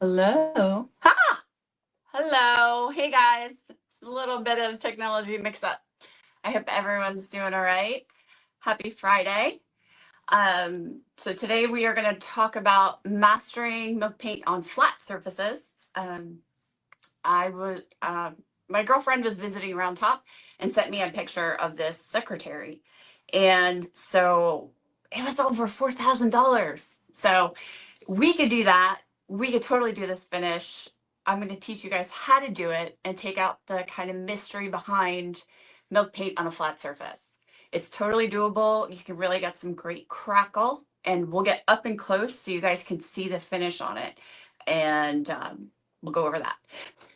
Hello. Ha! Hello. Hey guys. It's a little bit of technology mix up. I hope everyone's doing all right. Happy Friday. So today we are going to talk about mastering milk paint on flat surfaces. Um, I was My girlfriend was visiting around top and sent me a picture of this secretary. And so it was over $4,000. So we could do that. We could totally do this finish. I'm going to teach you guys how to do it and take out the kind of mystery behind milk paint on a flat surface. It's totally doable. You can really get some great crackle, and we'll get up and close so you guys can see the finish on it. And we'll go over that.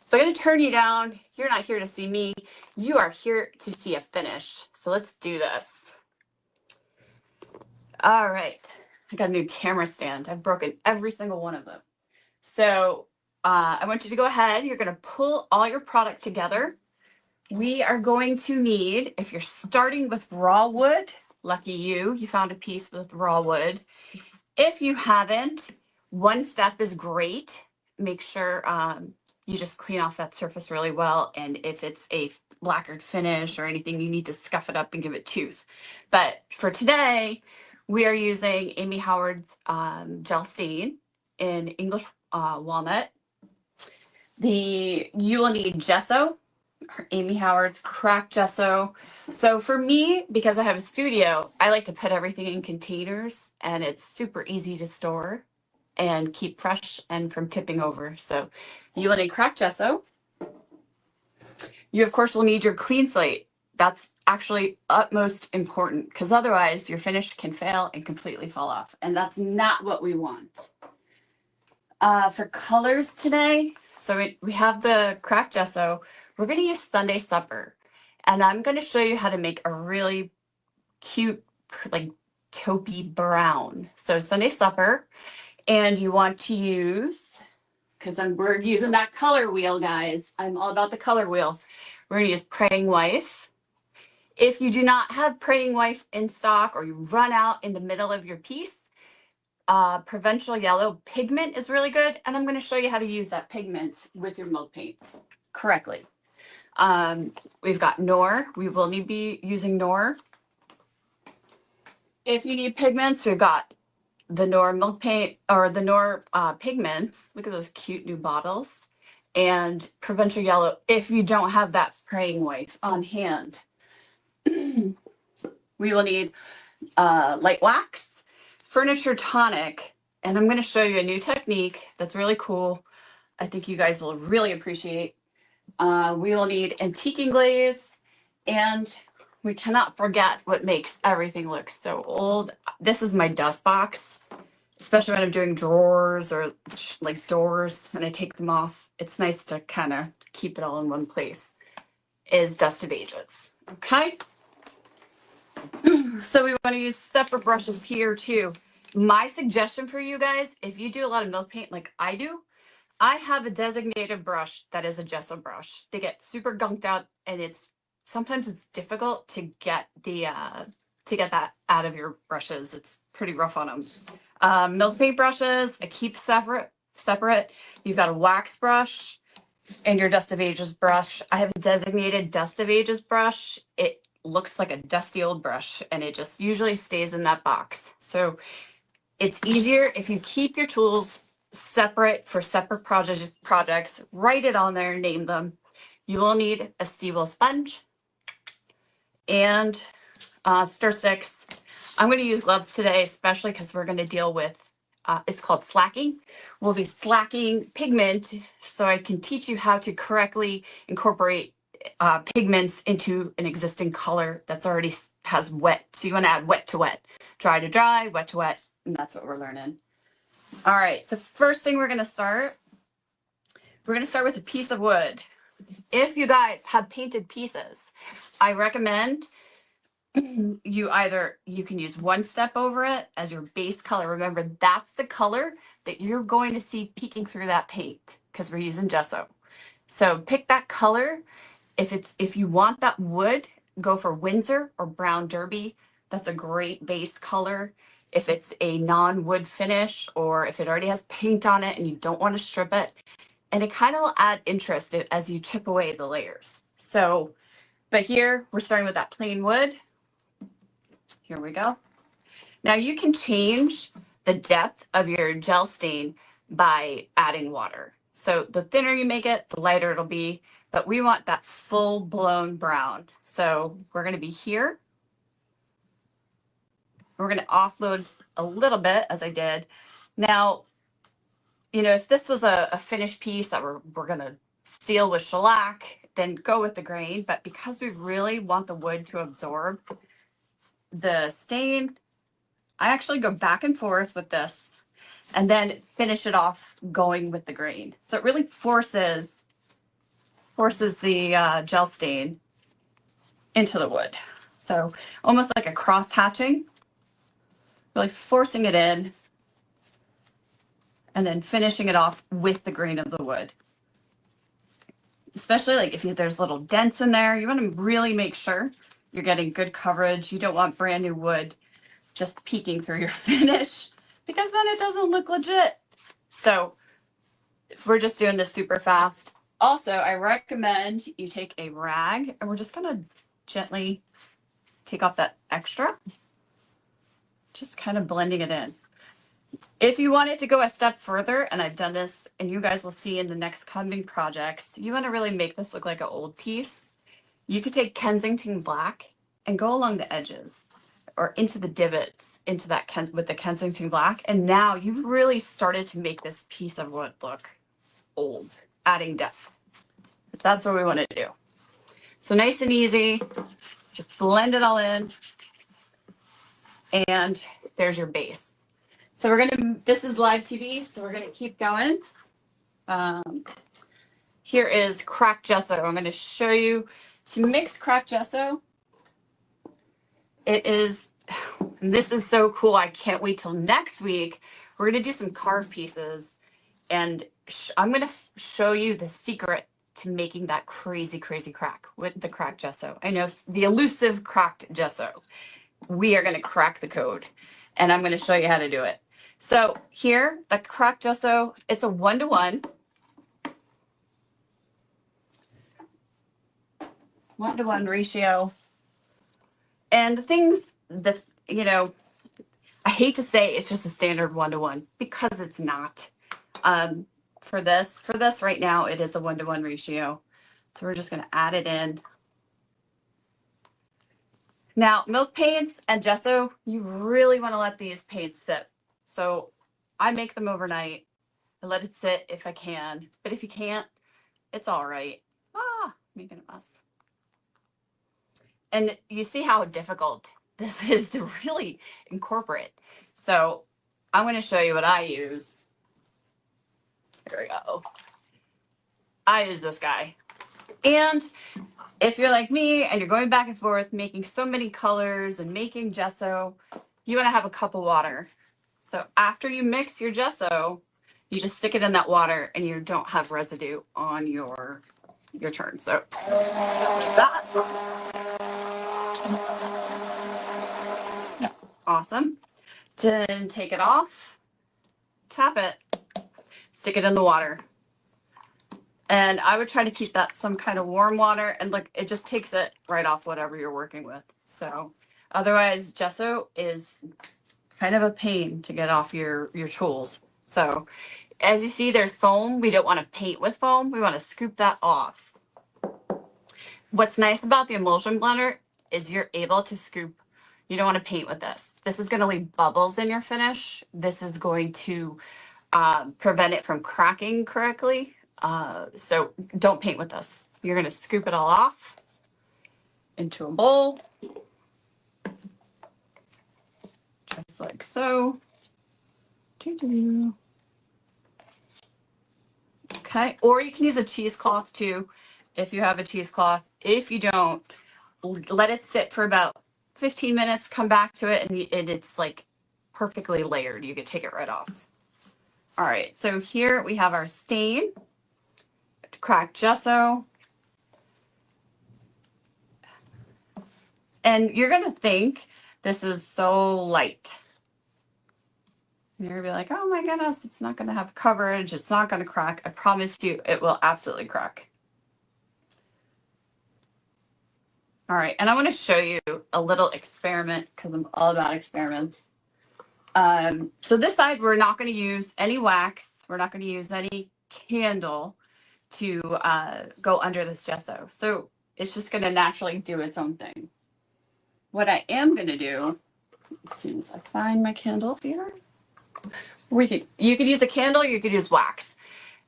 So I'm going to turn you down. You're not here to see me. You are here to see a finish. So let's do this. All right. I got a new camera stand. I've broken every single one of them. So I want you to go ahead. You're going to pull all your product together. We are going to need, if you're starting with raw wood, lucky you found a piece with raw wood. If you haven't, one step is great. Make sure you just clean off that surface really well. And if it's a lacquered finish or anything, you need to scuff it up and give it tooth. But for today, we are using Amy Howard's gel stain in English walnut. You will need gesso, Amy Howard's cracked gesso. So for me, because I have a studio, I like to put everything in containers, and it's super easy to store and keep fresh and from tipping over. So you will need cracked gesso. You, of course, will need your clean slate. That's actually utmost important, because otherwise your finish can fail and completely fall off. And that's not what we want. For colors today, so we have the cracked gesso. We're going to use Sunday Supper. And I'm going to show you how to make a really cute, like taupey brown. So Sunday Supper. And you want to use, because we're using that color wheel, guys. I'm all about the color wheel. We're going to use Praying Wife. If you do not have Praying Wife in stock, or you run out in the middle of your piece, Provincial Yellow pigment is really good. And I'm going to show you how to use that pigment with your milk paints correctly. We've got Nor. We will need to be using Nor. If you need pigments, we've got the Nor milk paint, or the Nor pigments. Look at those cute new bottles. And Provincial Yellow, if you don't have that Praying Wife on hand. We will need light wax, Furniture Tonic, and I'm going to show you a new technique that's really cool. I think you guys will really appreciate. We will need Antiquing Glaze, and we cannot forget what makes everything look so old. This is my dust box, especially when I'm doing drawers or like doors and I take them off. It's nice to kind of keep it all in one place. Is Dust of Ages. Okay. So we want to use separate brushes here too. My suggestion for you guys, if you do a lot of milk paint like I do, I have a designated brush that is a gesso brush. They get super gunked out, and sometimes it's difficult to get that out of your brushes. It's pretty rough on them. Milk paint brushes, I keep separate. You've got a wax brush and your Dust of Ages brush. I have a designated Dust of Ages brush. It looks like a dusty old brush, and it just usually stays in that box. So it's easier if you keep your tools separate for separate projects. Write it on there, name them. You will need a Steel sponge and stir sticks. I'm going to use gloves today, especially because we're going to deal with, it's called slacking. We'll be slacking pigment, so I can teach you how to correctly incorporate pigments into an existing color that's already has wet. So you want to add wet to wet, dry to dry, wet to wet, and that's what we're learning. All right, so first thing we're going to start with a piece of wood. If you guys have painted pieces, I recommend you can use one step over it as your base color. Remember, that's the color that you're going to see peeking through that paint, because we're using gesso. So pick that color. If you want that wood, go for Windsor or Brown Derby. That's a great base color. if it's a non-wood finish or if it already has paint on it and you don't want to strip it. And it kind of will add interest as you chip away the layers. So, but here we're starting with that plain wood. Here we go. Now you can change the depth of your gel stain by adding water. So the thinner you make it, the lighter it'll be, but we want that full blown brown. So we're going to be here. We're going to offload a little bit as I did. Now, you know, if this was a finished piece that we're going to seal with shellac, then go with the grain. But because we really want the wood to absorb the stain, I actually go back and forth with this and then finish it off going with the grain. So it really forces the gel stain into the wood. So almost like a cross hatching, really forcing it in and then finishing it off with the grain of the wood. Especially like if there's little dents in there, you want to really make sure you're getting good coverage. You don't want brand new wood just peeking through your finish because then it doesn't look legit. So if we're just doing this super fast. Also, I recommend you take a rag and we're just going to gently take off that extra, just kind of blending it in. If you want it to go a step further, and I've done this, and you guys will see in the next coming projects, you want to really make this look like an old piece, you could take Kensington black and go along the edges or into the divots into that with the Kensington black, and now you've really started to make this piece of wood look old, adding depth. That's what we want to do. So nice and easy, just blend it all in, and there's your base. So we're gonna, this is live TV, so we're gonna keep going. Here is cracked gesso. I'm gonna show you to mix cracked gesso. It is, this is so cool. I can't wait till next week. We're gonna do some carved pieces and I'm gonna show you the secret to making that crazy, crazy crack with the cracked gesso. I know, the elusive cracked gesso. We are gonna crack the code and I'm gonna show you how to do it. So here, the cracked gesso, it's a 1-to-1. 1-to-1 ratio. And the things that, you know, I hate to say it's just a standard 1-to-1 because it's not. For this right now, it is a 1-to-1 ratio. So we're just gonna add it in. Now, milk paints and gesso, you really wanna let these paints sit. So I make them overnight. I let it sit if I can, but if you can't, it's all right. Making a mess. And you see how difficult this is to really incorporate. So I'm going to show you what I use. Here we go. I use this guy. And if you're like me and you're going back and forth, making so many colors and making gesso, you want to have a cup of water. So after you mix your gesso, you just stick it in that water and you don't have residue on your turn. So just like that. Awesome. Then take it off, tap it, stick it in the water. And I would try to keep that some kind of warm water, and look, it just takes it right off whatever you're working with. So otherwise, gesso is kind of a pain to get off your tools. So as you see, there's foam. We don't want to paint with foam. We want to scoop that off. What's nice about the emulsion blender is you're able to scoop. You don't want to paint with this. This is going to leave bubbles in your finish. This is going to prevent it from cracking correctly. So don't paint with this. You're going to scoop it all off into a bowl. Just like so. Okay, or you can use a cheesecloth too if you have a cheesecloth. If you don't, let it sit for about 15 minutes, come back to it, and it's like perfectly layered. You could take it right off. All right, so here we have our stain, cracked gesso. And you're gonna think this is so light. You're gonna be like, oh my goodness, it's not gonna have coverage. It's not gonna crack. I promise you, it will absolutely crack. All right, and I want to show you a little experiment because I'm all about experiments. So this side, we're not going to use any wax. We're not going to use any candle to go under this gesso. So it's just going to naturally do its own thing. What I am going to do, as soon as I find my candle here, you could use a candle, you could use wax.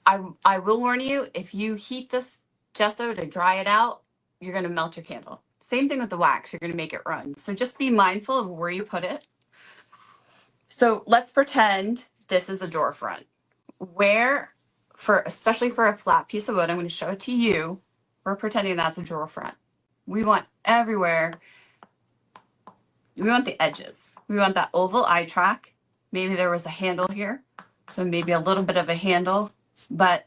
I will warn you, if you heat this gesso to dry it out, you're going to melt your candle. Same thing with the wax, you're going to make it run. So just be mindful of where you put it. So let's pretend this is a drawer front. Where, especially for a flat piece of wood, I'm going to show it to you. We're pretending that's a drawer front. We want everywhere. We want the edges. We want that oval eye track. Maybe there was a handle here. So maybe a little bit of a handle. But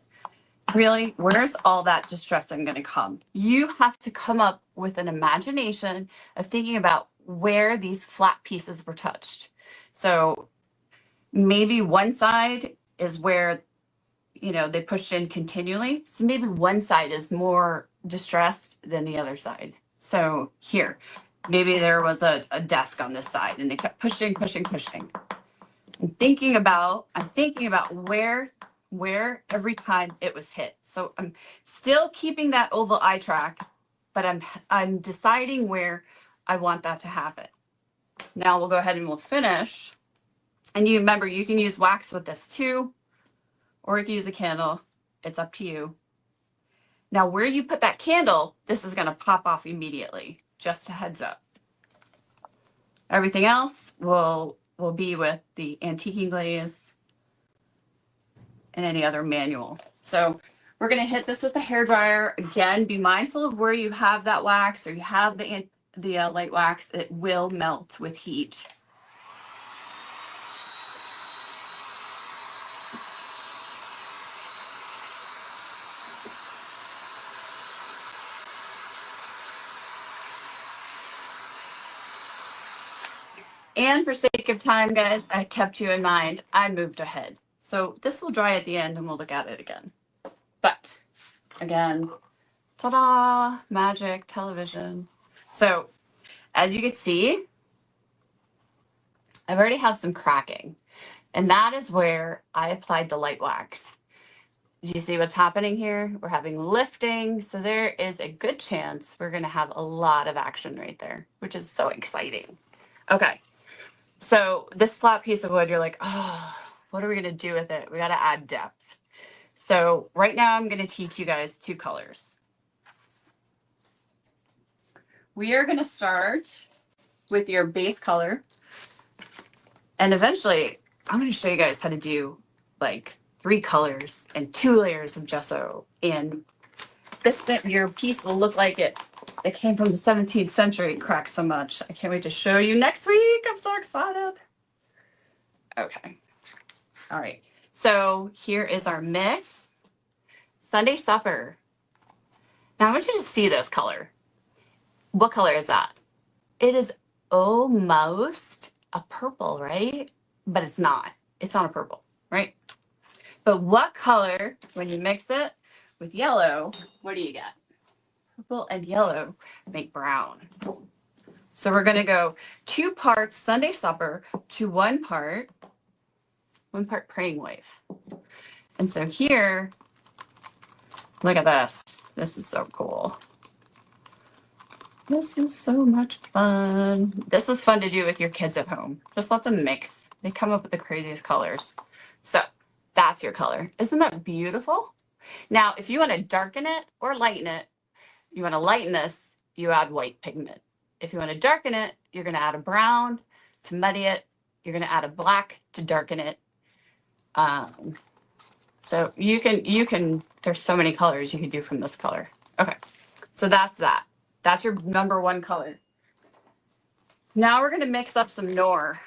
really, where's all that distressing going to come? You have to come up with an imagination of thinking about where these flat pieces were touched. So maybe one side is where, they pushed in continually. So maybe one side is more distressed than the other side. So here, maybe there was a desk on this side and they kept pushing. I'm thinking about where every time it was hit. So I'm still keeping that oval eye track, but I'm deciding where I want that to happen. Now we'll go ahead and we'll finish. And you remember, you can use wax with this too, or you can use a candle. It's up to you. Now where you put that candle, this is going to pop off immediately. Just a heads up. Everything else will be with the antiquing glaze and any other manual. So we're going to hit this with the hairdryer. Again, be mindful of where you have that wax or you have the light wax. It will melt with heat. And for sake of time, guys, I kept you in mind. I moved ahead. So this will dry at the end and we'll look at it again. But again, ta-da, magic, television. So as you can see, I've already have some cracking. And that is where I applied the light wax. Do you see what's happening here? We're having lifting. So there is a good chance we're going to have a lot of action right there, which is so exciting. Okay. So this flat piece of wood, you're like, oh, what are we going to do with it? We got to add depth. So right now I'm going to teach you guys two colors. We are going to start with your base color. And eventually I'm going to show you guys how to do like 3 colors and 2 layers of gesso. And your piece will look like it came from the 17th century. It cracks so much. I can't wait to show you next week. I'm so excited. Okay. All right. So here is our mix. Sunday supper. Now I want you to see this color. What color is that? It is almost a purple, right? But it's not. It's not a purple, right? But what color, when you mix it with yellow, what do you get? Purple and yellow make brown. So we're going to go 2 parts Sunday supper to 1 part praying wife. And so here, look at this. This is so cool. This is so much fun. This is fun to do with your kids at home. Just let them mix. They come up with the craziest colors. So that's your color. Isn't that beautiful? Now, if you want to darken it or lighten it, you want to lighten this, you add white pigment. If you want to darken it, you're going to add a brown to muddy it. You're going to add a black to darken it. So you can, there's so many colors you can do from this color. Okay, so that's that. That's your number 1 color. Now we're going to mix up some Nor.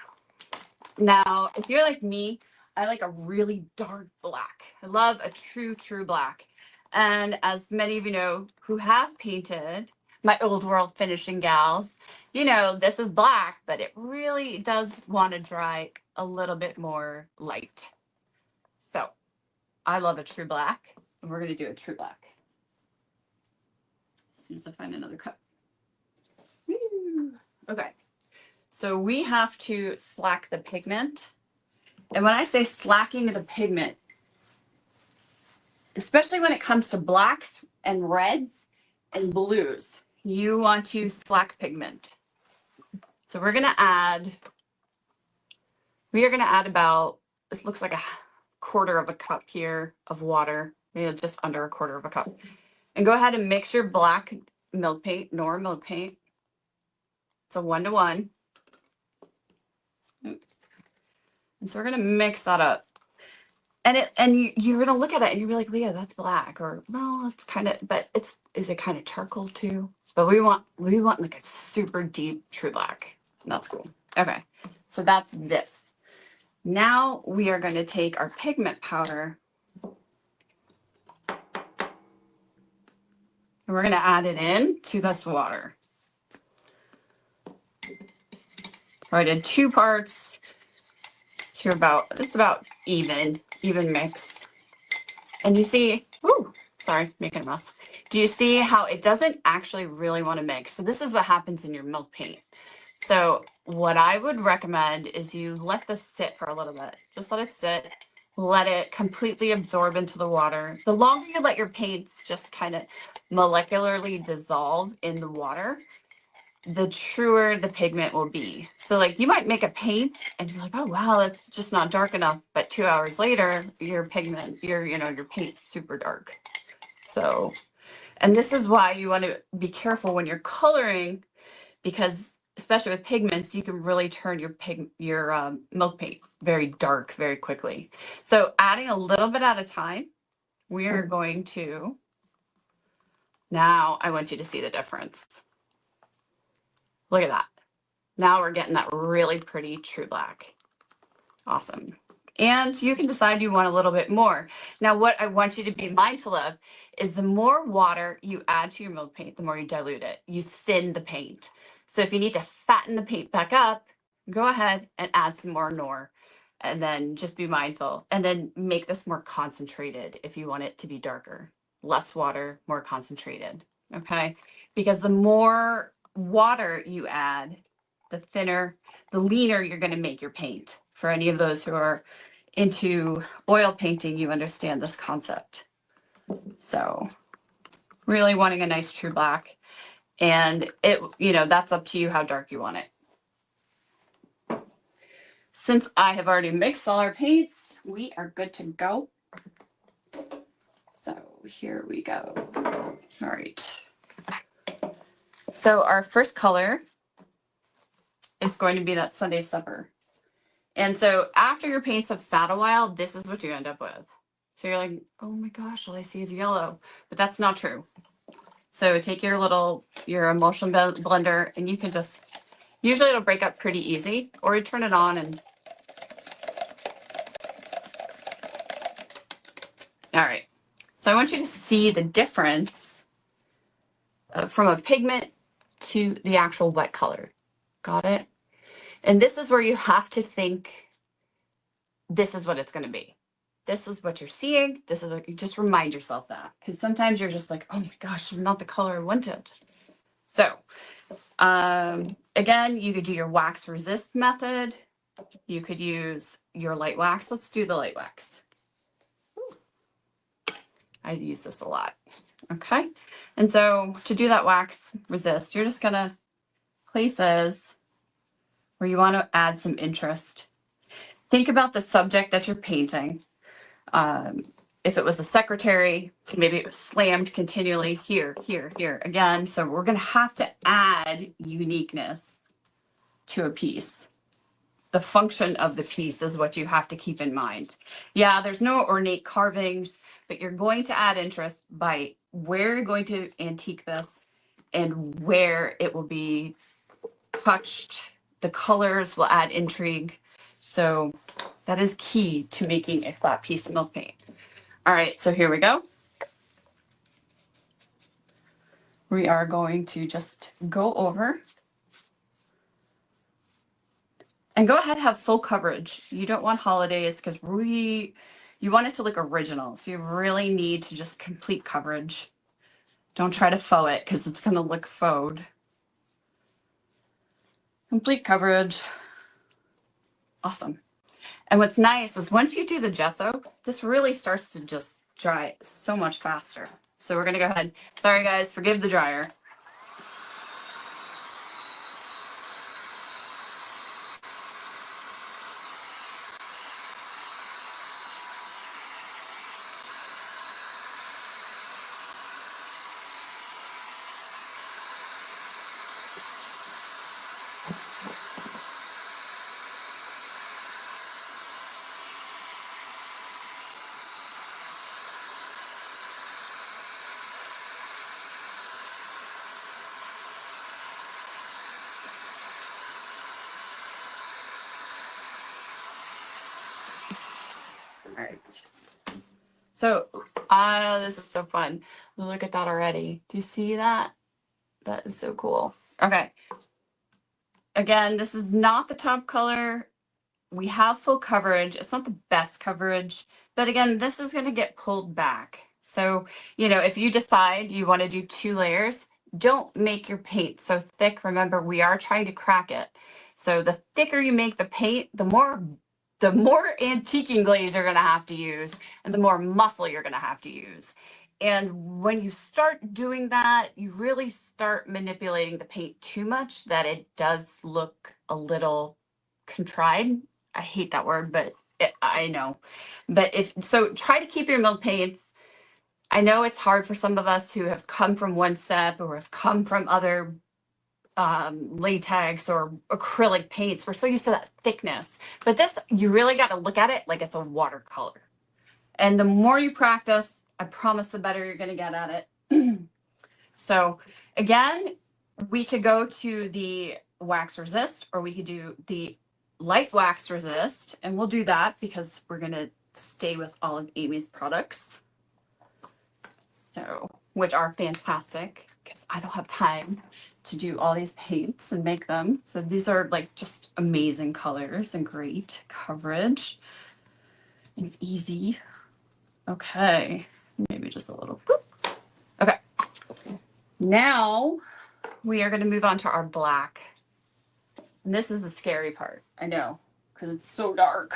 Now, if you're like me, I like a really dark black. I love a true black. And as many of you know who have painted, my old world finishing gals, you know, this is black, but it really does want to dry a little bit more light. So I love a true black, and we're going to do a true black. As soon as I find another cup. Woo. Okay. So we have to slack the pigment. And when I say slacking the pigment, especially when it comes to blacks and reds and blues, you want to slack pigment. So we are going to add about, it looks like a quarter of a cup here of water, maybe just under a quarter of a cup. And go ahead and mix your black milk paint, Nora milk paint. It's a 1-to-1. And so we're going to mix that up. And you're going to look at it and you'll be like, Leah, that's black. Or, well, it's kind of, but is it kind of charcoal too? But we want like a super deep true black. That's cool. Okay. So that's this. Now we are going to take our pigment powder and we're going to add it in to this water. So I did 2 parts to it's about even mix. And you see, sorry, making a mess. Do you see how it doesn't actually really want to mix? So this is what happens in your milk paint. So what I would recommend is you let this sit for a little bit. Just let it sit. Let it completely absorb into the water. The longer you let your paints just kind of molecularly dissolve in the water, the truer the pigment will be. So like you might make a paint and you're like, oh wow, it's just not dark enough. But 2 hours later, your pigment, your paint's super dark. So, and this is why you want to be careful when you're coloring, because especially with pigments, you can really turn your milk paint very dark very quickly. So adding a little bit at a time, we are going to, now I want you to see the difference. Look at that. Now we're getting that really pretty true black. Awesome. And you can decide you want a little bit more. Now, what I want you to be mindful of is the more water you add to your milk paint, the more you dilute it. You thin the paint. So if you need to fatten the paint back up, go ahead and add some more Nor. And then just be mindful. And then make this more concentrated if you want it to be darker. Less water, more concentrated. Okay? Because the more water you add, the thinner, the leaner you're going to make your paint. For any of those who are into oil painting, you understand this concept. So really wanting a nice true black, and it, that's up to you how dark you want it. Since I have already mixed all our paints, we are good to go. So here we go. All right. So our first color is going to be that Sunday supper. And so after your paints have sat a while, this is what you end up with. So you're like, oh my gosh, all I see is yellow. But that's not true. So take your emulsion blender, and you can just, usually it'll break up pretty easy, or you turn it on and. All right. So I want you to see the difference from a pigment to the actual wet color. Got it? And this is where you have to think, this is what it's going to be. This is what you're seeing. This is what you just remind yourself that, because sometimes you're just like, oh my gosh, this is not the color I wanted. So again, you could do your wax resist method. You could use your light wax. Let's do the light wax. I use this a lot. Okay. And so to do that wax resist, you're just going to places where you want to add some interest. Think about the subject that you're painting. If it was a secretary, maybe it was slammed continually here, here, here. Again, so we're going to have to add uniqueness to a piece. The function of the piece is what you have to keep in mind. Yeah, there's no ornate carvings, but you're going to add interest by where you're going to antique this and where it will be touched. The colors will add intrigue. So that is key to making a flat piece of milk paint. All right, so here we go. we are going to just go over and go ahead and have full coverage. You don't want holidays because you want it to look original. So you really need to just complete coverage. Don't try to faux it because it's going to look faux. Complete coverage. Awesome. And what's nice is once you do the gesso, this really starts to just dry so much faster. So we're going to go ahead. Sorry, guys, forgive the dryer. All right. So, this is so fun. Look at that already. Do you see that? That is so cool. Okay. Again, this is not the top color. We have full coverage. It's not the best coverage, but again, this is going to get pulled back. So, if you decide you want to do 2 layers, don't make your paint so thick. Remember, we are trying to crack it. So the thicker you make the paint, the more antiquing glaze you're going to have to use and the more muscle you're going to have to use. And when you start doing that, you really start manipulating the paint too much that it does look a little contrived. I hate that word, but I know. But try to keep your milk paints. I know it's hard for some of us who have come from one step or have come from other latex or acrylic paints. We're so used to that thickness. But this, you really got to look at it like it's a watercolor. And the more you practice, I promise the better you're going to get at it. So again, we could go to the wax resist or we could do the light wax resist, and we'll do that because we're going to stay with all of Amy's products, so which are fantastic because I don't have time to do all these paints and make them. So these are like just amazing colors and great coverage and easy. Okay, maybe just a little. Okay, now we are going to move on to our black. And this is the scary part, I know, because it's so dark.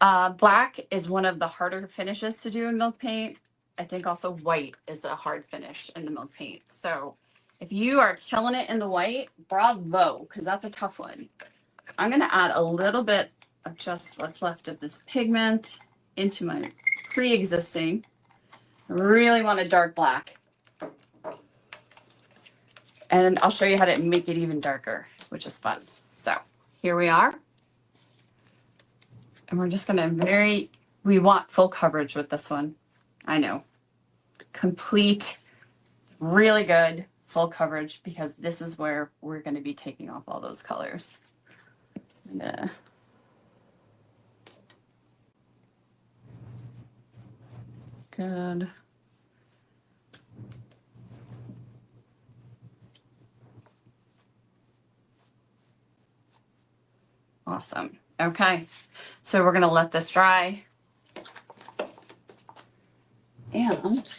Black is one of the harder finishes to do in milk paint. I think also white is a hard finish in the milk paint. So if you are killing it in the white, bravo, because that's a tough one. I'm going to add a little bit of just what's left of this pigment into my pre-existing. I really want a dark black. And I'll show you how to make it even darker, which is fun. So here we are. And we're just going to we want full coverage with this one. I know. Complete, really good full coverage because this is where we're going to be taking off all those colors. And, good. Awesome. Okay. So we're going to let this dry. And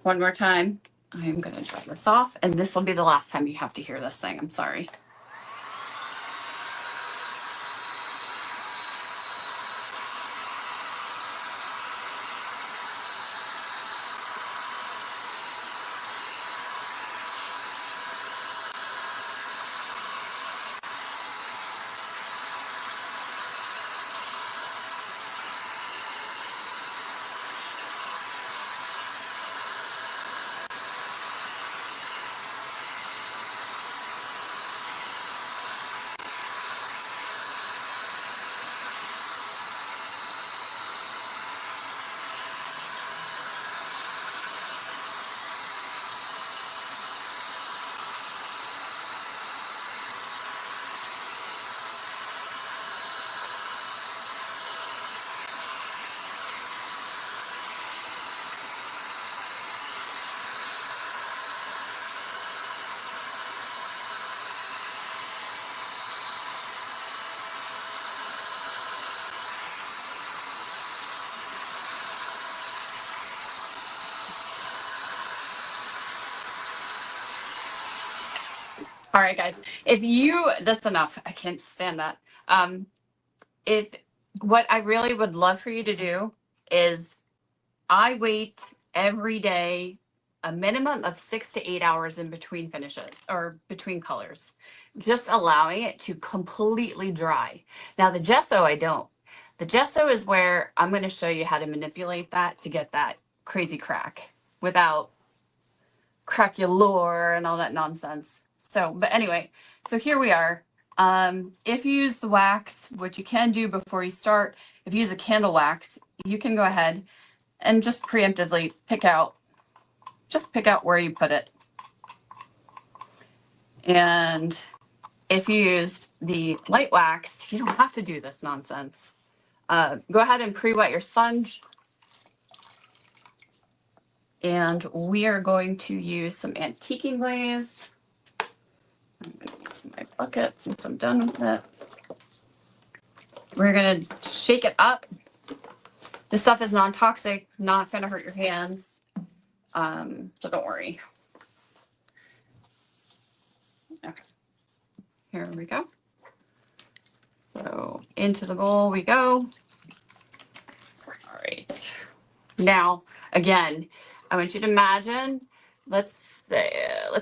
one more time, I'm going to dry this off. And this will be the last time you have to hear this thing. I'm sorry. All right, guys. That's enough. I can't stand that. If what I really would love for you to do is I wait every day a minimum of 6 to 8 hours in between finishes or between colors, just allowing it to completely dry. Now, the gesso, I don't. The gesso is where I'm going to show you how to manipulate that to get that crazy crack without craculure and all that nonsense. So, but anyway, so here we are. If you use the wax, what you can do before you start, if you use a candle wax, you can go ahead and just preemptively pick out where you put it. And if you used the light wax, you don't have to do this nonsense. Go ahead and pre-wet your sponge. And we are going to use some antiquing glaze. I'm going to use my bucket since I'm done with it. We're going to shake it up. This stuff is non-toxic, not going to hurt your hands. So don't worry. Okay. Here we go. So into the bowl we go. All right. Now, again, I want you to imagine, let's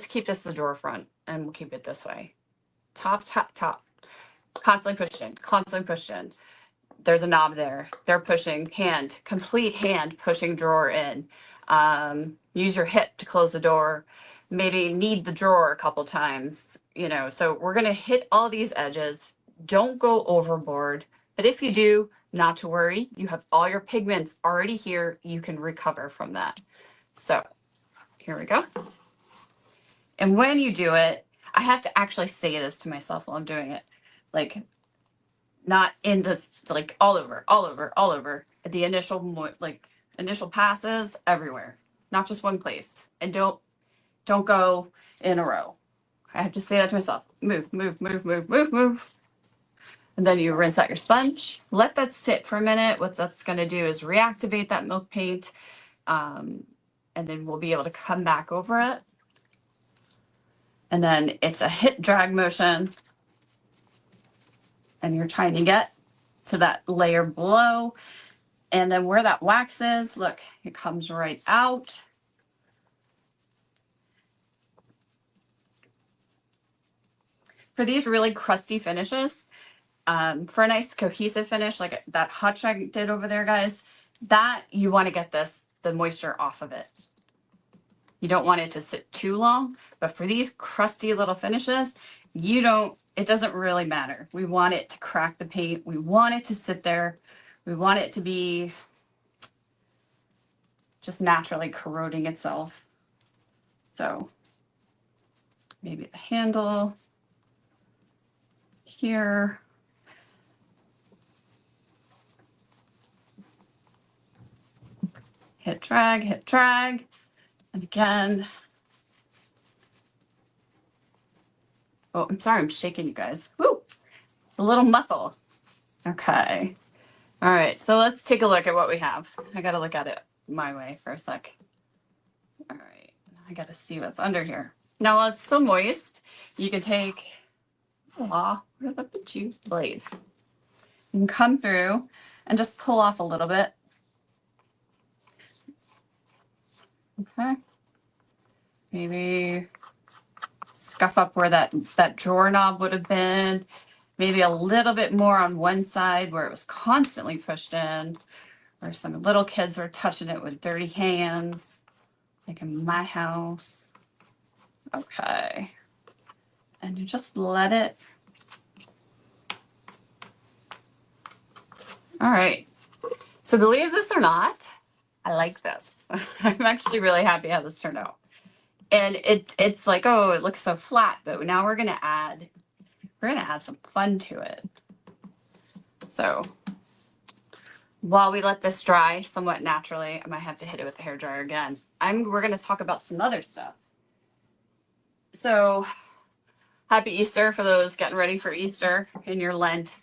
keep this the drawer front and we'll keep it this way. Top, top, top. Constantly pushed in, constantly pushed in. There's a knob there. They're pushing complete hand pushing drawer in. Use your hip to close the door. Maybe knead the drawer a couple times, so we're going to hit all these edges. Don't go overboard. But if you do, not to worry. You have all your pigments already here. You can recover from that. So here we go. And when you do it, I have to actually say this to myself while I'm doing it. Like, not in this, like all over. The initial passes everywhere, not just one place. And don't go in a row. I have to say that to myself. Move, move, move, move, move, move. And then you rinse out your sponge. Let that sit for a minute. What that's going to do is reactivate that milk paint. And then we'll be able to come back over it. And then it's a hit drag motion. And you're trying to get to that layer below. And then where that wax is, look, it comes right out. For these really crusty finishes, for a nice cohesive finish, like that hutch I did over there, guys, that you want to get the moisture off of it. You don't want it to sit too long, but for these crusty little finishes, it doesn't really matter. We want it to crack the paint. We want it to sit there. We want it to be just naturally corroding itself. So maybe the handle here. Hit drag. And again. Oh, I'm sorry, I'm shaking you guys. Woo! It's a little muscle. Okay. All right, so let's take a look at what we have. I got to look at it my way for a sec. All right, I got to see what's under here. Now, while it's still moist, you can take where did I put you? Blade. You can come through and just pull off a little bit. Okay. Maybe scuff up where that drawer knob would have been. Maybe a little bit more on one side where it was constantly pushed in, or some little kids were touching it with dirty hands, like in my house. Okay. And you just let it. All right. So believe this or not, I like this. I'm actually really happy how this turned out. And it's like, oh, it looks so flat, but now we're gonna add some fun to it. So while we let this dry somewhat naturally, I might have to hit it with the hairdryer again. We're gonna talk about some other stuff. So happy Easter for those getting ready for Easter in your Lent.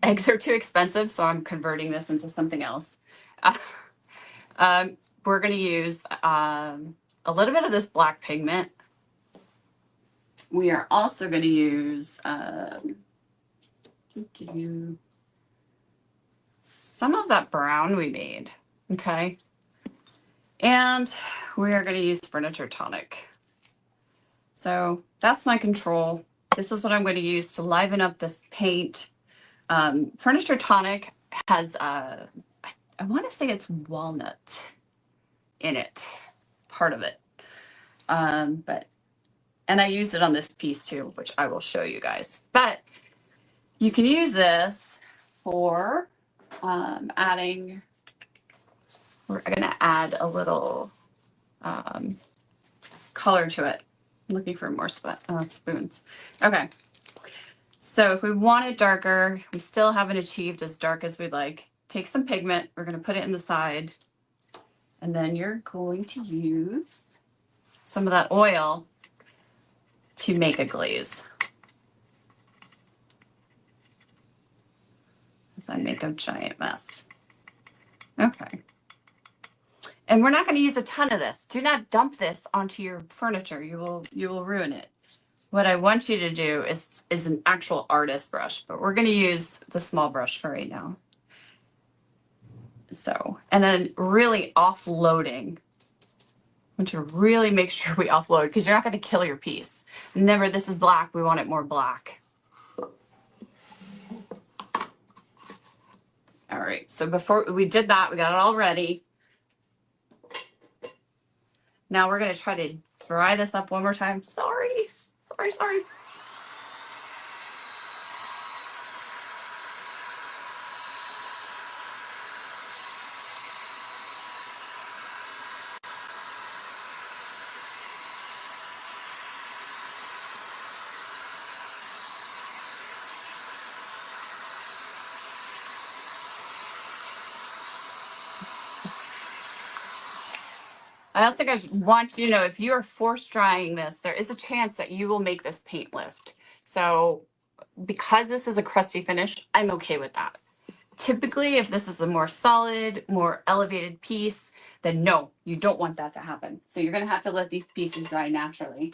Eggs are too expensive, so I'm converting this into something else. We're going to use a little bit of this black pigment. we are also going to use some of that brown we made. Okay. And we are going to use Furniture Tonic. So that's my control. This is what I'm going to use to liven up this paint. Furniture Tonic has, I want to say it's walnut in it, part of it. And I used it on this piece too, which I will show you guys. But you can use this for adding, we're going to add a little color to it. I'm looking for more spoons. Okay. So if we want it darker, we still haven't achieved as dark as we'd like. Take some pigment. We're going to put it in the side. And then you're going to use some of that oil to make a glaze. As I make a giant mess. Okay. And we're not going to use a ton of this. Do not dump this onto your furniture. You will ruin it. What I want you to do is an actual artist brush, but we're going to use the small brush for right now. So, and then really offloading. I want you to really make sure we offload because you're not going to kill your piece. Remember, this is black. We want it more black. All right. So before we did that, we got it all ready. Now we're going to try to dry this up one more time. Sorry. I also guys want you to know if you are force drying this, there is a chance that you will make this paint lift. So because this is a crusty finish, I'm okay with that. Typically, if this is a more solid, more elevated piece, then no, you don't want that to happen. So you're going to have to let these pieces dry naturally.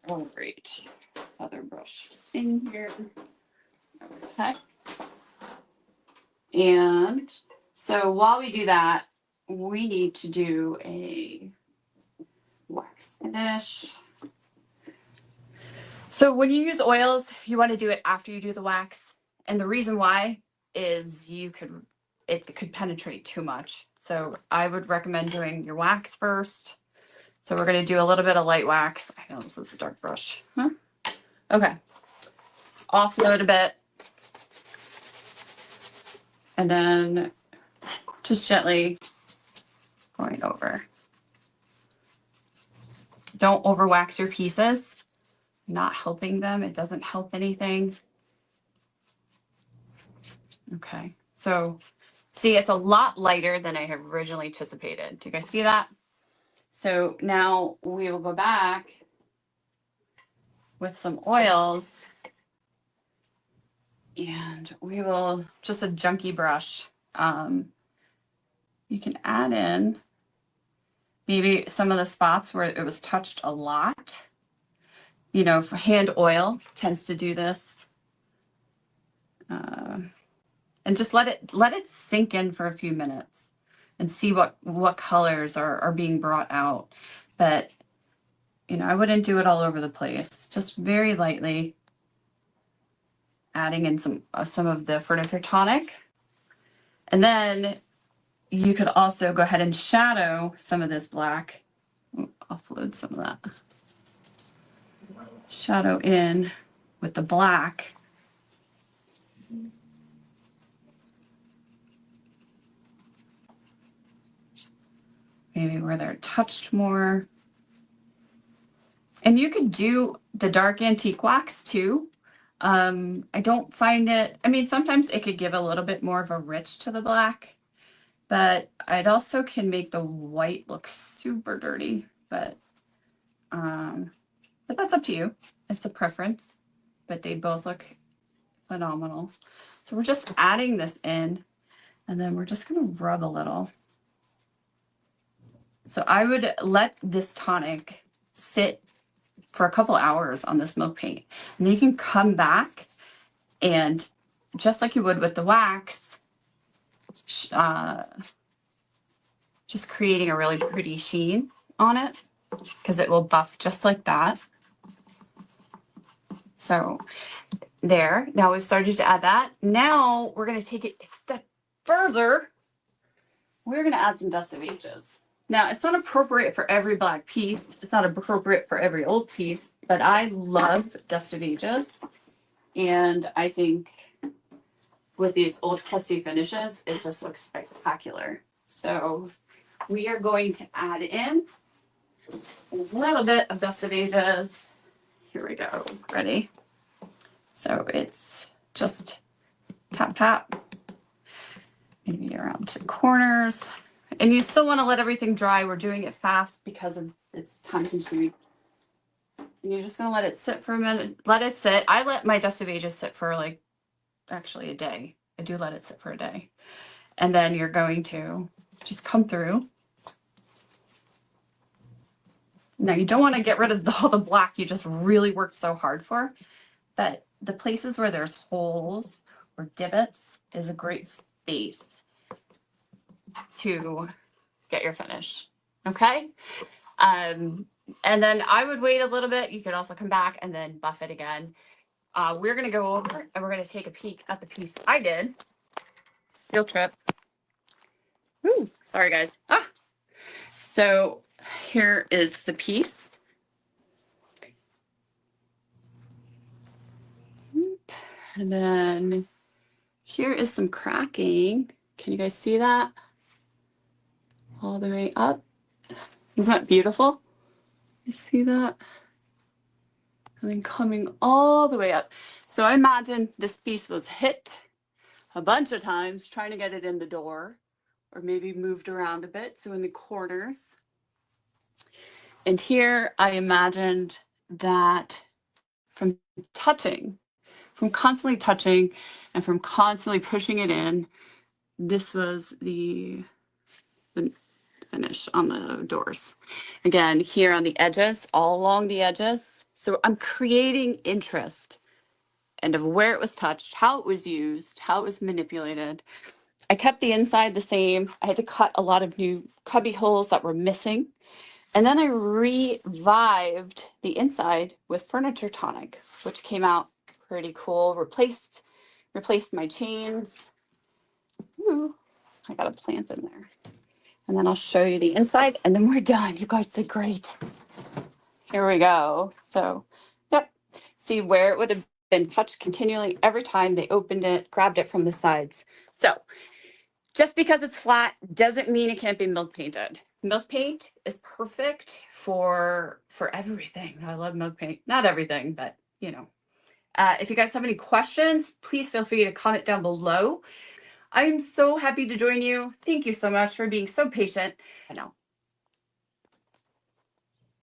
Oh, great. Other brush in here. Okay. And so while we do that, we need to do a wax finish. So when you use oils, you want to do it after you do the wax. And the reason why is it could penetrate too much. So I would recommend doing your wax first. So we're going to do a little bit of light wax. I know this is a dark brush. Huh? Okay. Offload a bit. And then just gently going over. Don't over wax your pieces. Not helping them. It doesn't help anything. Okay. So see, it's a lot lighter than I have originally anticipated. Do you guys see that? So now we will go back with some oils and we will just a junky brush. You can add in maybe some of the spots where it was touched a lot. You know, for hand oil tends to do this. And just let it sink in for a few minutes and see what colors are being brought out. But, you know, I wouldn't do it all over the place. Just very lightly adding in some of the Furniture Tonic. And then you could also go ahead and shadow some of this black. Offload some of that. Shadow in with the black. Maybe where they're touched more. And you could do the dark antique wax too. I don't find it, I mean, sometimes it could give a little bit more of a rich to the black, but it also can make the white look super dirty, but that's up to you. It's a preference, but they both look phenomenal. So we're just adding this in and then we're just going to rub a little. So I would let this tonic sit for a couple hours on this milk paint. And then you can come back and just like you would with the wax, just creating a really pretty sheen on it because it will buff just like that. So there, now we've started to add that. Now we're going to take it a step further. We're going to add some dust of ages. Now it's not appropriate for every black piece. It's not appropriate for every old piece, but I love dust of ages. And I think with these old crusty finishes, it just looks spectacular. So we are going to add in a little bit of dust of ages. Here we go. Ready? So it's just tap, tap, maybe around the corners. And you still want to let everything dry. We're doing it fast because it's time consuming. And you're just going to let it sit for a minute. Let it sit. I let my dust of ages sit for like actually a day. I do let it sit for a day. And then you're going to just come through. Now you don't want to get rid of all the black you just really worked so hard for, but the places where there's holes or divots is a great space to get your finish. Okay. And then I would wait a little bit. You could also come back and then buff it again. We're going to go over and we're going to take a peek at the piece I did. Field trip. Ooh, sorry guys. So here is the piece. And then here is some cracking. Can you guys see that? All the way up. Isn't that beautiful? You see that? And then coming all the way up. So I imagine this piece was hit a bunch of times trying to get it in the door, or maybe moved around a bit. So in the corners. And here I imagined that from constantly touching and from constantly pushing it in, this was the finish on the doors. Again, here on the edges, all along the edges. So I'm creating interest and of where it was touched, how it was used, how it was manipulated. I kept the inside the same. I had to cut a lot of new cubby holes that were missing. And then I revived the inside with Furniture Tonic, which came out pretty cool. Replaced my chains. Ooh, I got a plant in there. And then I'll show you the inside and then we're done. You guys did great. Here we go. So, yep. See where it would have been touched continually every time they opened it, grabbed it from the sides. So just because it's flat doesn't mean it can't be milk painted. Milk paint is perfect for everything. I love milk paint. Not everything, but you know. If you guys have any questions, please feel free to comment down below. I'm so happy to join you. Thank you so much for being so patient. I know